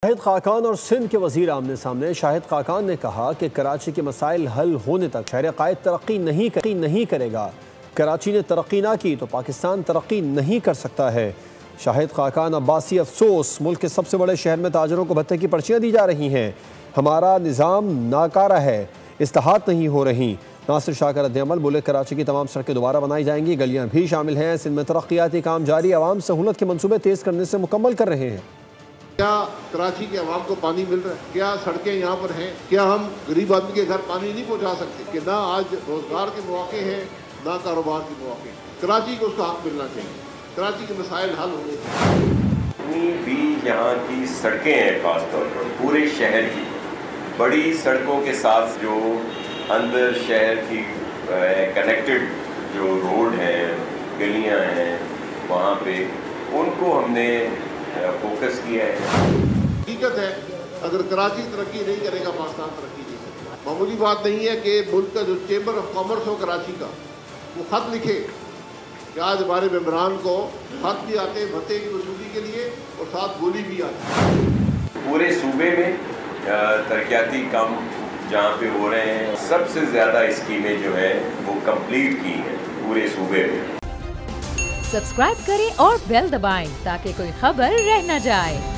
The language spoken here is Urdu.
شاہد خاقان اور سندھ کے وزیر آمنے سامنے۔ شاہد خاقان نے کہا کہ کراچی کے مسائل حل ہونے تک شہر قائد ترقی نہیں کرے گا۔ کراچی نے ترقی نہ کی تو پاکستان ترقی نہیں کر سکتا ہے۔ شاہد خاقان عباسی افسوس، ملک کے سب سے بڑے شہر میں تاجروں کو بھتے کی پرچیاں دی جا رہی ہیں۔ ہمارا نظام ناکارہ ہے، اصلاحات نہیں ہو رہی۔ ناصر شاہ کا رد عمل، بولے کراچی کی تمام سڑکیں دوبارہ بنائی جائیں گی، گلیاں بھی شامل ہیں۔ سندھ میں ترقیاتی کام جاری، عوام سہولت کے منصوبے تیز کرنے سے مکمل کر رہے ہیں۔ کیا کراچی کے عوام کو پانی مل رہا ہے؟ کیا سڑکیں یہاں پر ہیں؟ کیا ہم غریب آدمی کے گھر پانی نہیں پہنچا سکتے؟ کہ نہ آج روزگار کے مواقع ہیں، نہ کاروبار کے مواقع ہیں۔ کراچی کو اس کا حق ملنا چاہیے، کراچی کے مسائل حل ہونے چاہیے۔ جتنی بھی یہاں کی سڑکیں ہیں، خاص طور پر پورے شہر کی بڑی سڑکوں کے ساتھ جو اندر شہر کی کنیکٹڈ جو روڈ ہیں، گلیاں ہیں، وہاں پہ ان کو ہم نے فوکس کیا ہے۔ حقیقت ہے اگر کراچی ترقی نہیں کرے گا، پاکستان ترقی نہیں کرے گا۔ معمولی بات نہیں ہے کہ ملک کا جو چیمبر آف کامرس ہو کراچی کا، وہ خط لکھے کہ آج ہمارے ممبران کو خط بھی آتے ہیں بھتے کی وصولی کے لیے اور ساتھ گولی بھی آتی ہے۔ پورے صوبے میں ترقیاتی کام جہاں پہ ہو رہے ہیں، سب سے زیادہ اسکیمیں جو ہیں وہ کمپلیٹ کی ہیں پورے صوبے میں۔ سبسکرائب کریں اور بیل دبائیں تاکہ کوئی خبر رہ نہ جائے۔